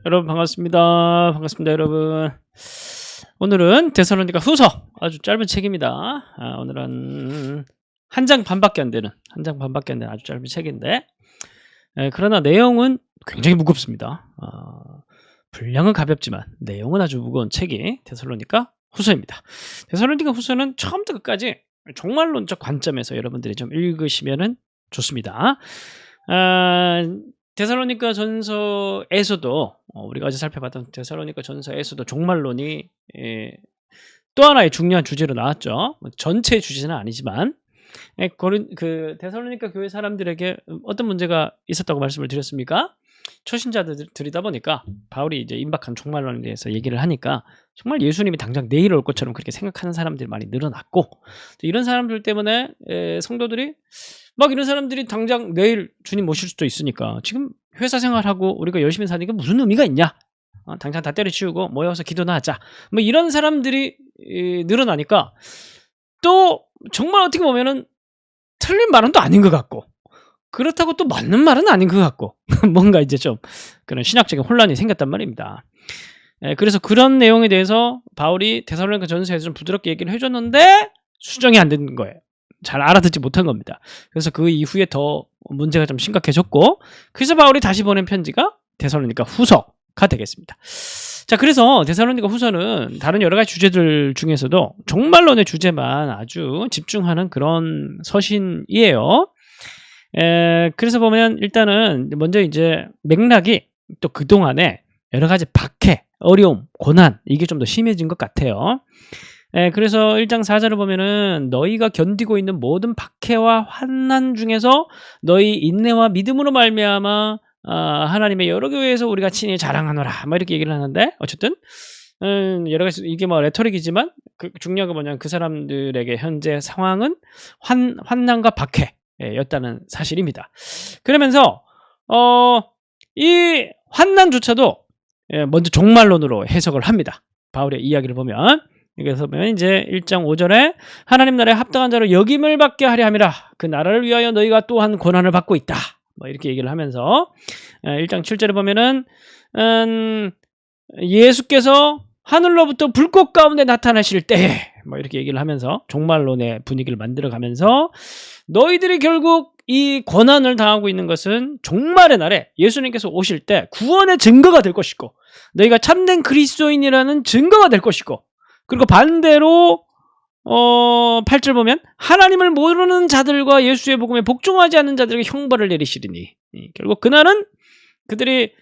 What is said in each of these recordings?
여러분 반갑습니다. 반갑습니다, 여러분. 오늘은 데살로니가 후서 아주 짧은 책입니다. 오늘은 한 장 반밖에 안 되는 아주 짧은 책인데, 그러나 내용은 굉장히 무겁습니다. 분량은 가볍지만 내용은 아주 무거운 책이 데살로니가 후서입니다. 데살로니가 후서는 처음부터 끝까지 종말론적 관점에서 여러분들이 좀 읽으시면 좋습니다. 데살로니가 전서에서도 우리가 어제 살펴봤던 데살로니가 전서에서도 종말론이 또 하나의 중요한 주제로 나왔죠. 전체 주제는 아니지만 그 데살로니가 교회 사람들에게 어떤 문제가 있었다고 말씀을 드렸습니까? 초신자들이다 보니까 바울이 이제 임박한 종말론에 대해서 얘기를 하니까 정말 예수님이 당장 내일 올 것처럼 그렇게 생각하는 사람들이 많이 늘어났고, 이런 사람들 때문에 성도들이 막 이런 사람들이 당장 내일 주님 모실 수도 있으니까 지금 회사 생활하고 우리가 열심히 사니까 무슨 의미가 있냐? 당장 다 때려치우고 모여서 기도나 하자. 뭐 이런 사람들이 늘어나니까 또 정말 어떻게 보면은 틀린 말은 또 아닌 것 같고, 그렇다고 또 맞는 말은 아닌 것 같고 뭔가 이제 좀 그런 신학적인 혼란이 생겼단 말입니다. 그래서 그런 내용에 대해서 바울이 데살로니가 전서에서 좀 부드럽게 얘기를 해줬는데 수정이 안 된 거예요. 잘 알아듣지 못한 겁니다. 그래서 그 이후에 더 문제가 좀 심각해졌고, 그래서 바울이 다시 보낸 편지가 데살로니가 후서가 되겠습니다. 자, 그래서 데살로니가 후서는 다른 여러 가지 주제들 중에서도 종말론의 주제만 아주 집중하는 그런 서신이에요. 그래서 보면 일단은 먼저 이제 맥락이 또 그동안에 여러 가지 박해, 어려움, 고난, 이게 좀 더 심해진 것 같아요. 그래서 1장 4절을 보면은 너희가 견디고 있는 모든 박해와 환난 중에서 너희 인내와 믿음으로 말미암아 하나님의 여러 교회에서 우리가 친히 자랑하노라, 뭐 이렇게 얘기를 하는데, 어쨌든 여러 가지 이게 뭐 레토릭이지만 중요한 건 뭐냐면 그 사람들에게 현재 상황은 환난과 박해였다는 사실입니다. 그러면서 이 환난조차도 먼저 종말론으로 해석을 합니다. 바울의 이야기를 보면, 그래서 보면 이제 1장 5절에 하나님 나라에 합당한 자로 여김을 받게 하려 함이라, 그 나라를 위하여 너희가 또한 고난을 받고 있다, 뭐 이렇게 얘기를 하면서 1장 7절에 보면은 예수께서 하늘로부터 불꽃 가운데 나타나실 때, 뭐 이렇게 얘기를 하면서 종말론의 분위기를 만들어가면서 너희들이 결국 이 고난을 당하고 있는 것은 종말의 날에 예수님께서 오실 때 구원의 증거가 될 것이고, 너희가 참된 그리스도인이라는 증거가 될 것이고, 그리고 반대로 8절 보면 하나님을 모르는 자들과 예수의 복음에 복종하지 않는 자들에게 형벌을 내리시리니, 결국 그날은 그들이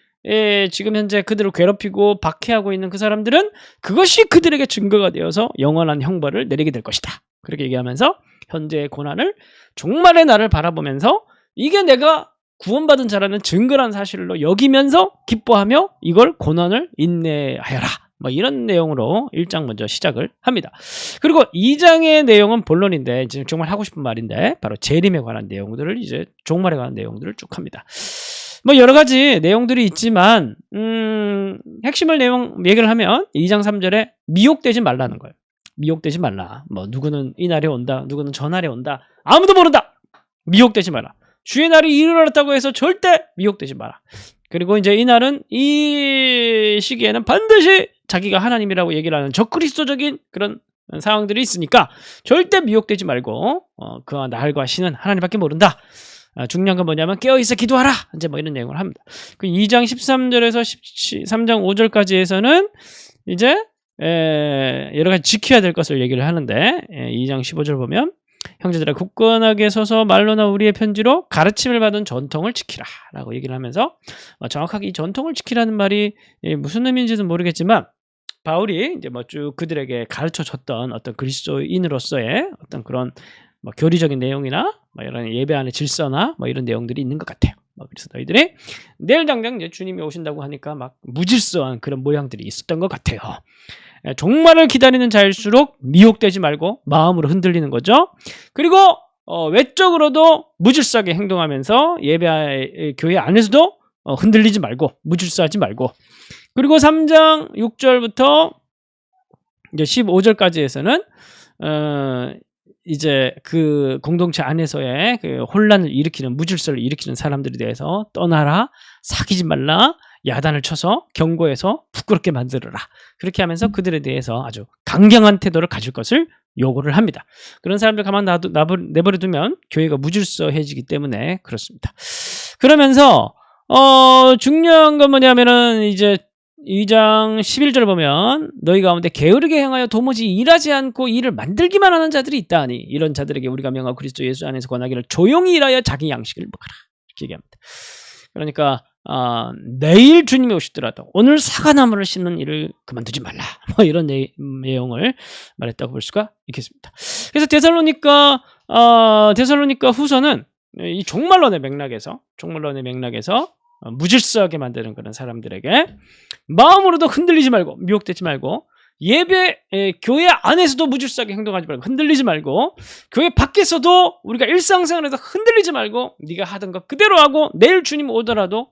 지금 현재 그들을 괴롭히고 박해하고 있는 그 사람들은 그것이 그들에게 증거가 되어서 영원한 형벌을 내리게 될 것이다, 그렇게 얘기하면서 현재의 고난을 종말의 날을 바라보면서 이게 내가 구원받은 자라는 증거란 사실로 여기면서 기뻐하며 이걸 고난을 인내하여라, 뭐 이런 내용으로 1장 먼저 시작을 합니다. 그리고 2장의 내용은 본론인데, 이제 정말 하고 싶은 말인데, 바로 재림에 관한 내용들을, 이제 종말에 관한 내용들을 쭉 합니다. 뭐 여러 가지 내용들이 있지만 핵심을 얘기를 하면 2장 3절에 미혹되지 말라는 거예요. 미혹되지 말라. 뭐 누구는 이 날에 온다, 누구는 저 날에 온다, 아무도 모른다. 미혹되지 마라. 주의 날이 이르렀다고 해서 절대 미혹되지 마라. 그리고 이제 이 날은 이 시기에는 반드시 자기가 하나님이라고 얘기를 하는 적그리스도적인 그런 상황들이 있으니까 절대 미혹되지 말고 그와 날과 신은 하나님밖에 모른다. 중요한 건 뭐냐면 깨어있어 기도하라, 이제 뭐 이런 내용을 합니다. 그 2장 13절에서 3장 5절까지에서는 이제 여러 가지 지켜야 될 것을 얘기를 하는데, 2장 15절 보면 형제들아 굳건하게 서서 말로나 우리의 편지로 가르침을 받은 전통을 지키라 라고 얘기를 하면서, 정확하게 이 전통을 지키라는 말이 무슨 의미인지는 모르겠지만 바울이 이제 뭐 쭉 그들에게 가르쳐 줬던 어떤 그리스도인으로서의 어떤 그런 뭐 교리적인 내용이나 뭐 이런 예배 안의 질서나 뭐 이런 내용들이 있는 것 같아요. 그래서 너희들이 내일 당장 이제 주님이 오신다고 하니까 막 무질서한 그런 모양들이 있었던 것 같아요. 종말을 기다리는 자일수록 미혹되지 말고 마음으로 흔들리는 거죠. 그리고 외적으로도 무질서하게 행동하면서 교회 안에서도 흔들리지 말고 무질서하지 말고, 그리고 3장 6절부터 이제 15절까지에서는 이제 그 공동체 안에서의 그 혼란을 일으키는, 무질서를 일으키는 사람들에 대해서 떠나라, 사귀지 말라, 야단을 쳐서 경고해서 부끄럽게 만들어라. 그렇게 하면서 그들에 대해서 아주 강경한 태도를 가질 것을 요구를 합니다. 그런 사람들 가만 내버려 두면 교회가 무질서해지기 때문에 그렇습니다. 그러면서 중요한 건 뭐냐면은 이제 2장 11절을 보면 너희 가운데 게으르게 행하여 도무지 일하지 않고 일을 만들기만 하는 자들이 있다니 이런 자들에게 우리가 명하고 그리스도 예수 안에서 권하기를 조용히 일하여 자기 양식을 먹어라. 이렇게 얘기합니다. 그러니까 내일 주님이 오시더라도 오늘 사과나무를 심는 일을 그만두지 말라. 뭐 이런 내용을 말했다고 볼 수가 있겠습니다. 그래서 데살로니가 후서는 이 종말론의 맥락에서 무질서하게 만드는 그런 사람들에게 마음으로도 흔들리지 말고 미혹되지 말고 교회 안에서도 무질서하게 행동하지 말고 흔들리지 말고 교회 밖에서도 우리가 일상생활에서 흔들리지 말고 네가 하던 거 그대로 하고 내일 주님 오더라도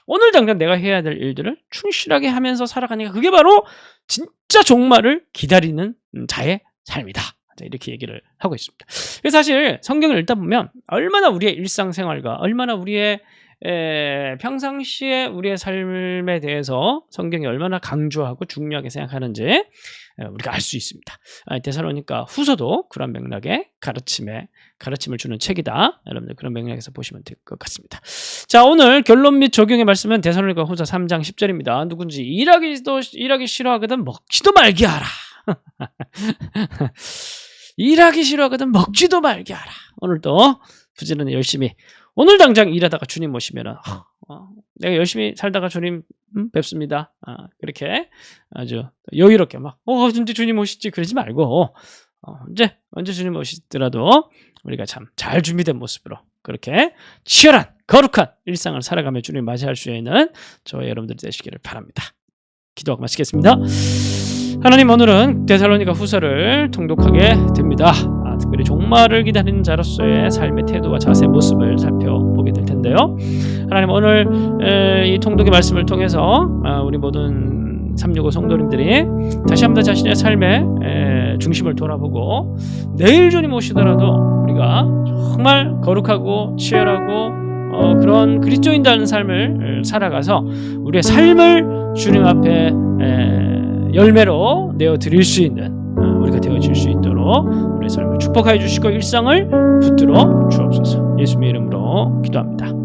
오늘 당장 내가 해야 될 일들을 충실하게 하면서 살아가니까 그게 바로 진짜 종말을 기다리는 자의 삶이다. 이렇게 얘기를 하고 있습니다. 그래서 사실 성경을 읽다 보면 얼마나 우리의 일상생활과 얼마나 우리의 평상시에 우리의 삶에 대해서 성경이 얼마나 강조하고 중요하게 생각하는지 우리가 알 수 있습니다. 데살로니가 후서도 그런 맥락의 가르침을 주는 책이다. 여러분들 그런 맥락에서 보시면 될 것 같습니다. 자, 오늘 결론 및 적용의 말씀은 데살로니가 후서 3장 10절입니다. 누군지 일하기 싫어하거든 먹지도 말게 하라. 일하기 싫어하거든 먹지도 말게 하라. 오늘도 부지런히 열심히 오늘 당장 일하다가 주님 오시면은 내가 열심히 살다가 주님 뵙습니다. 그렇게 아주 여유롭게 막 언제 주님 오시지 그러지 말고 언제 주님 오시더라도 우리가 참 잘 준비된 모습으로 그렇게 치열한 거룩한 일상을 살아가며 주님 맞이할 수 있는 저와 여러분들이 되시기를 바랍니다. 기도하고 마치겠습니다. 하나님, 오늘은 데살로니가 후서를 통독하게 됩니다. 특별히 종말을 기다리는 자로서의 삶의 태도와 자세 모습을 살펴보게 될 텐데요. 하나님, 오늘 이 통독의 말씀을 통해서 우리 모든 365 성도님들이 다시 한번 자신의 삶의 중심을 돌아보고 내일 주님 오시더라도 우리가 정말 거룩하고 치열하고 그런 그리스도인다는 삶을 살아가서 우리의 삶을 주님 앞에 열매로 내어드릴 수 있는 우리가 되어질 수 있도록 우리의 삶을 축복하여 주시고 일상을 붙들어 주옵소서. 예수님의 이름으로 기도합니다.